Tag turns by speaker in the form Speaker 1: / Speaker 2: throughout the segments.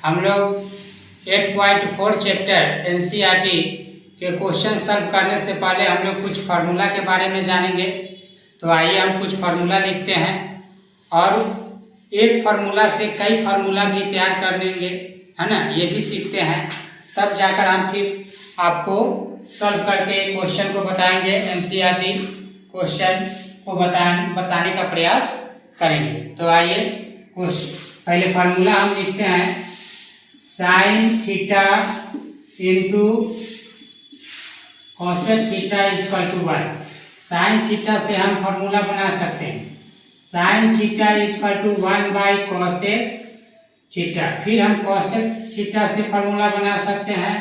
Speaker 1: हम लोग 8.4 chapter NCERT के क्वेश्चन सॉल्व करने से पहले हम लोग कुछ फार्मूला के बारे में जानेंगे। तो आइए हम कुछ फार्मूला लिखते हैं और एक फार्मूला से कई फार्मूला भी तैयार कर लेंगे, है ना। ये भी सीखते हैं, तब जाकर हम फिर आपको सॉल्व करके क्वेश्चन को बताएंगे, एनसीईआरटी क्वेश्चन को बताने का प्रयास करेंगे। तो आइए पहले फार्मूला हम लिखते हैं, sine theta into cosec theta equal to 1। Sine theta से हम फार्मूला बना सकते हैं, sine theta equal to 1 by cosec theta. फिर हम कॉसेक थीटा से फार्मूला बना सकते हैं,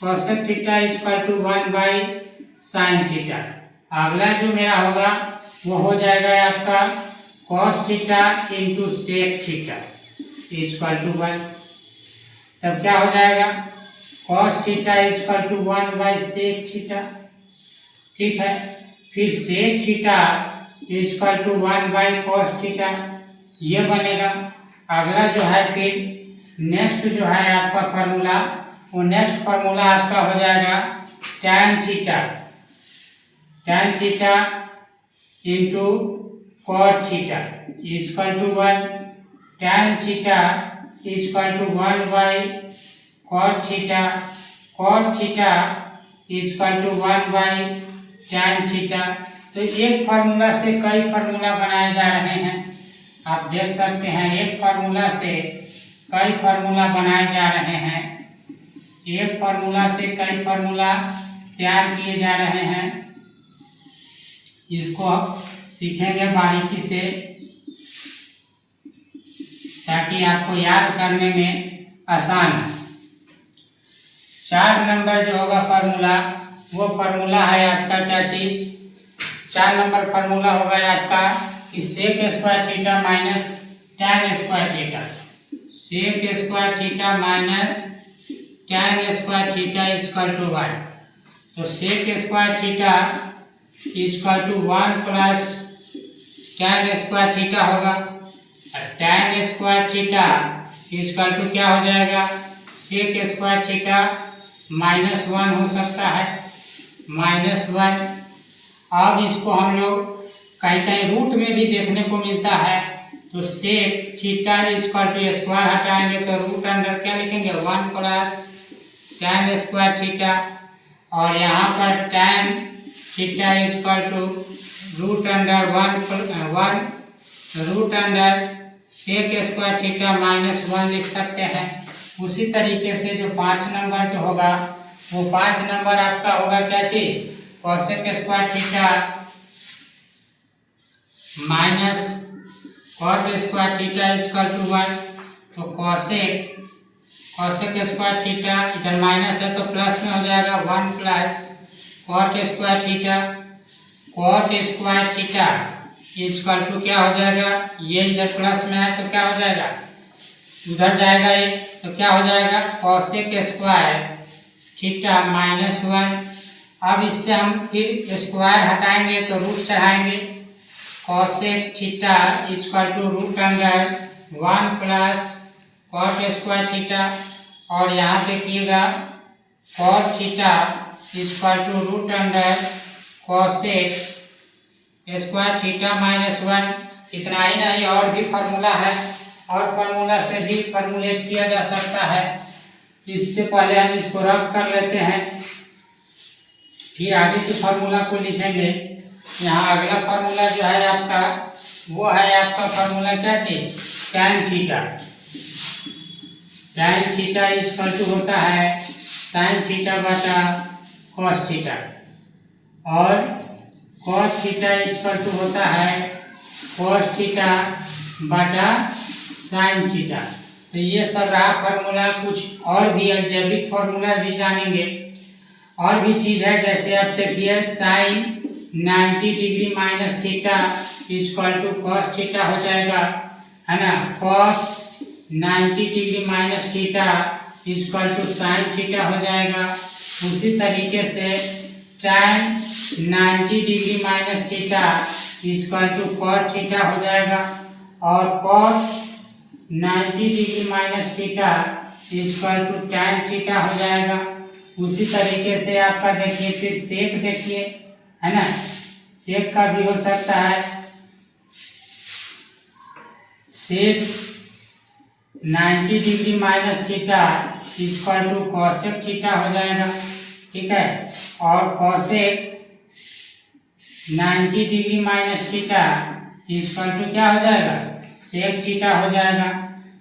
Speaker 1: cosec theta equal to 1 by sine theta. अगला जो मेरा होगा वो हो जाएगा आपका cos theta into sec theta equal to 1। तब क्या हो जाएगा, cos theta equal to 1 by sec theta. ठीक है, फिर sec theta equal to 1 by cos theta, ये बनेगा। अगला जो है फिर नेक्स्ट जो है आपका फार्मूला, वो नेक्स्ट फार्मूला आपका हो जाएगा tan theta, tan theta into cot theta equal to 1। tan theta equal to 1 by cot theta, cot theta equal to 1 by tan theta. तो एक फार्मूला से कई फार्मूला बनाए जा रहे हैं, आप देख सकते हैं। एक फार्मूला से कई फार्मूला बनाए जा रहे हैं, एक फार्मूला से कई फार्मूला तैयार किए जा रहे हैं। इसको आप सीखेंगे बारीकी से, ताकि आपको याद करने में आसान हो। 4 नंबर जो होगा फार्मूला, वो फार्मूला है आपका क्या चीज, 4 नंबर फार्मूला होगा आपका कि sec square theta minus tan square theta, sec square theta minus tan square theta equal to 1। तो sec square theta equal to 1 plus tan square theta होगा। tan square theta equal to क्या हो जाएगा, सेक square theta minus 1 हो सकता है, minus 1। अब इसको हम लोग कहीं कहीं रूट में भी देखने को मिलता है, तो sec theta equal to square हटाएंगे तो रूट अंडर क्या लिखेंगे, 1 प्लस tan स्क्वायर थीटा। और यहाँ पर tan theta equal to root under 1 root under sec square theta minus 1 लिख सकते हैं। उसी तरीके से जो 5 नंबर जो होगा, वो 5 नंबर आपका होगा क्या चीज, cosec square theta minus cot square theta equal to 1। तो कॉसेक स्क्वायर थीटा इधर माइनस है तो प्लस में हो जाएगा, 1 plus cot square theta, cot square theta equal to क्या हो जाएगा, ये इधर प्लस में है तो क्या हो जाएगा, उधर जाएगा ये, तो क्या हो जाएगा कॉसेक स्क्वायर थीटा माइनस 1। अब इससे हम फिर स्क्वायर हटाएंगे तो रूट चढ़ाएंगे, cosec theta equal to root under 1 plus cot square theta. और यहाँ देखिएगा cot theta equal to root under cosec square theta minus 1। इतना ही नहीं, और भी फार्मूला है, और फार्मूला से भी फार्मूलेट किया जा सकता है। इससे पहले हम इसको रब कर लेते हैं, फिर आगे के फार्मूला को लिखेंगे। यहाँ अगला फार्मूला जो है आपका, वो है आपका फार्मूला क्या चीज, tan theta. tan theta equal to होता है साइन थीटा बटा कॉस थीटा, और कॉस थीटा इक्वल टू होता है कॉस थीटा बटा साइन थीटा। तो ये सब रहा फार्मूला। कुछ और भी अलजेब्रिक फार्मूला भी जानेंगे, और भी चीज़ है, जैसे आप देखिए sine 90 degree minus theta equal to cos theta हो जाएगा, है ना। Cos 90 degree minus theta equal to sine theta हो जाएगा। उसी तरीके से tan 90 degree minus theta equal to cot theta हो जाएगा, और cos 90 degree minus theta equal to tan theta हो जाएगा। उसी तरीके से आपका देखिए फिर सेक देखिए, है ना, सेक का भी हो सकता है। Sec 90 degree minus theta equal to cosec theta हो जाएगा, ठीक है। और cosec 90 degree minus theta equal to क्या हो जाएगा, सेक थीटा हो जाएगा।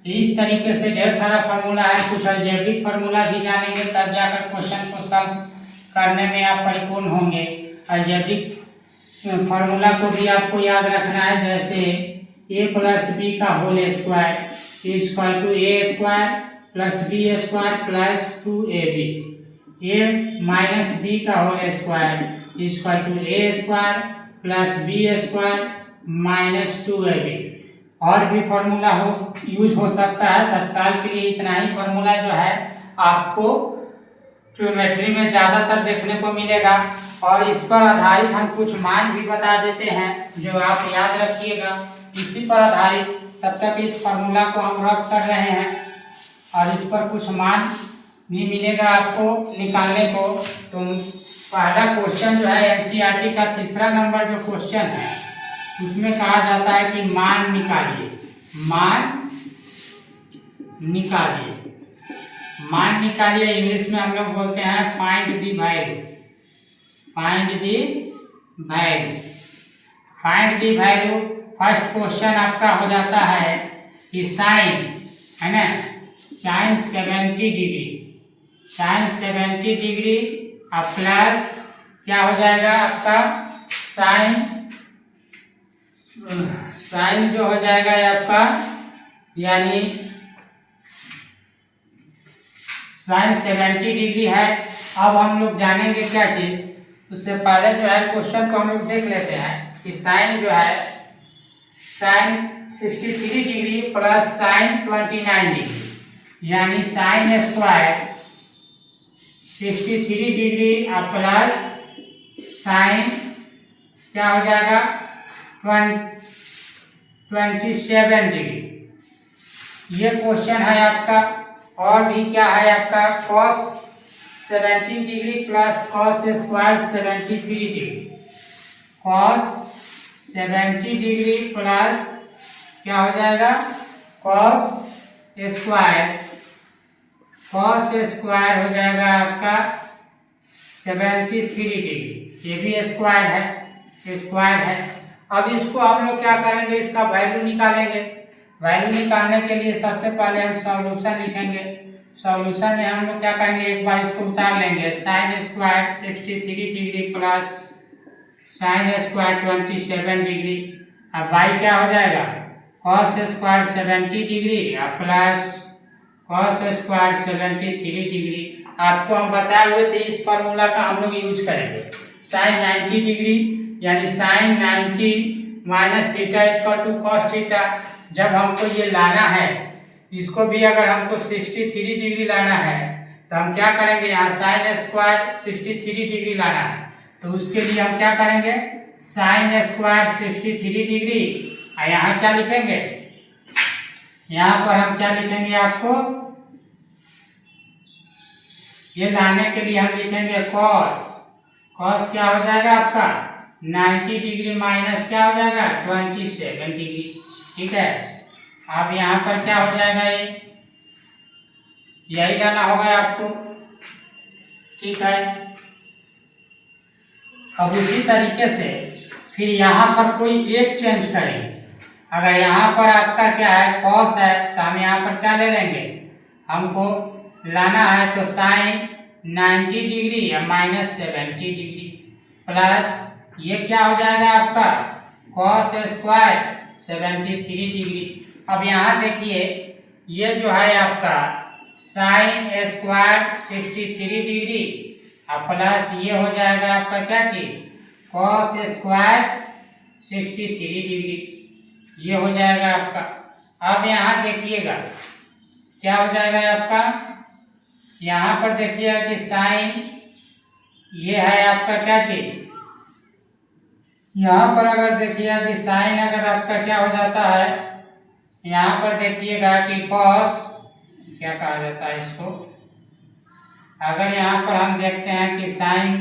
Speaker 1: इस तरीके से ढेर सारा फार्मूला है। कुछ अलजेब्रिक फार्मूला भी जानेंगे तब जाकर क्वेश्चन को सॉल्व करने में आप परिपूर्ण होंगे। अलजेब्रिक फार्मूला को भी आपको याद रखना है, जैसे a प्लस बी का whole square equal to A square plus B square plus 2ab, a minus B का whole square equal to A square plus B square minus 2ab। और भी फार्मूला यूज हो सकता है। तत्काल के लिए इतना ही फार्मूला जो है आपको ट्रिग्नोमेट्री में ज़्यादातर देखने को मिलेगा। और इस पर आधारित हम कुछ मान भी बता देते हैं जो आप याद रखिएगा। इसी पर आधारित तब तक इस फार्मूला को हम रब कर रहे हैं और इस पर कुछ मान भी मिलेगा आपको निकालने को। तो पहला क्वेश्चन जो है एनसीईआरटी का तीसरा नंबर जो क्वेश्चन है उसमें कहा जाता है कि मान निकालिए, मान निकालिए। मान निकालिए इंग्लिश में हम लोग बोलते हैं find the value, find the value, find the value. First question आपका हो जाता है कि साइन, है ना, साइन 70 डिग्री, साइन 70 डिग्री और प्लस क्या हो जाएगा आपका साइन, साइन जो हो जाएगा आपका यानी साइन 70 डिग्री है। अब हम लोग जानेंगे क्या चीज, उससे पहले जो है क्वेश्चन को हम लोग देख लेते हैं कि साइन जो है sine 63 degree plus sine 29 degree यानी साइन स्क्वायर 63 डिग्री और प्लस साइन क्या हो जाएगा 27 डिग्री। ये क्वेश्चन है आपका। और भी क्या है आपका cos 17 degree plus cos square 73 degree, cos 70 degree plus क्या हो जाएगा cos स्क्वायर, cos स्क्वायर हो जाएगा आपका 73 डिग्री, ये भी स्क्वायर है, स्क्वायर है। अब इसको हम लोग क्या करेंगे, इसका वैल्यू निकालेंगे। वैल्यू निकालने के लिए सबसे पहले हम सॉल्यूशन लिखेंगे। सॉल्यूशन में हम लोग क्या करेंगे, एक बार इसको उतार लेंगे। Sign square 63 degree plus sine square 27 degree, अब बाई क्या हो जाएगा cos स्क्वायर 70 डिग्री और प्लस cos स्क्वायर 73 डिग्री। आपको हम बताए हुए थे इस फार्मूला का हम लोग यूज करेंगे। साइन 90 डिग्री यानी sine 90 minus theta equal to cos theta. जब हमको ये लाना है, इसको भी अगर हमको 63 डिग्री लाना है तो हम क्या करेंगे, यहाँ साइन स्क्वायर 63 डिग्री लाना है तो उसके लिए हम क्या करेंगे, साइन स्क्वायर 63 डिग्री और यहाँ क्या लिखेंगे, यहाँ पर हम क्या लिखेंगे, आपको ये लाने के लिए हम लिखेंगे कॉस। कॉस क्या हो जाएगा आपका 90 डिग्री माइनस क्या हो जाएगा 27 डिग्री, ठीक है। अब यहाँ पर क्या हो जाएगा, ये यही लाना होगा आपको, ठीक है। अब उसी तरीके से फिर यहाँ पर कोई एक चेंज करेंगे। अगर यहाँ पर आपका क्या है कॉस है तो हम यहाँ पर क्या ले लेंगे, हमको लाना है तो साइन 90 डिग्री या माइनस 70 डिग्री प्लस ये क्या हो जाएगा आपका कॉस स्क्वायर 73 डिग्री। अब यहाँ देखिए ये जो है आपका साइन स्क्वायर 63 डिग्री और प्लस ये हो जाएगा आपका क्या चीज कॉस स्क्वायर 63 डिग्री, ये हो जाएगा आपका। अब यहाँ देखिएगा क्या हो जाएगा आपका, यहाँ पर देखिएगा कि साइन ये है आपका क्या चीज, यहाँ पर अगर देखिएगा कि साइन अगर आपका क्या हो जाता है, यहाँ पर देखिएगा कि कॉस क्या कहा जाता है इसको, अगर यहाँ पर हम देखते हैं कि साइन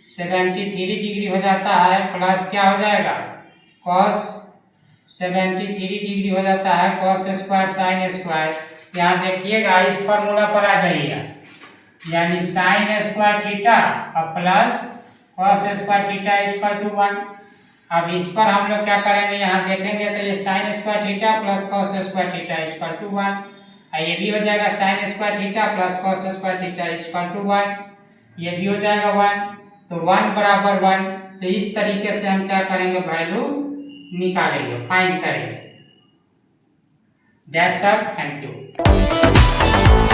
Speaker 1: 73 डिग्री हो जाता है प्लस क्या हो जाएगा कॉस 73 डिग्री हो जाता है कॉस स्क्वायर साइन स्क्वायर। यहाँ देखिएगा इस फॉर्मूला पर आ जाइएगा, यानी साइन स्क्वायर थीटा और plus cos square theta equal to 1। अब इस पर हम लोग क्या करेंगे, यहाँ देखेंगे तो ये sine square theta plus cos square theta equal to 1, ये भी हो जाएगा sine square theta plus cos square theta equal to 1, ये भी हो जाएगा 1, तो 1 बराबर 1। तो इस तरीके से हम क्या करेंगे, वैल्यू निकालेंगे, फाइंड करेंगे। That's all, thank you.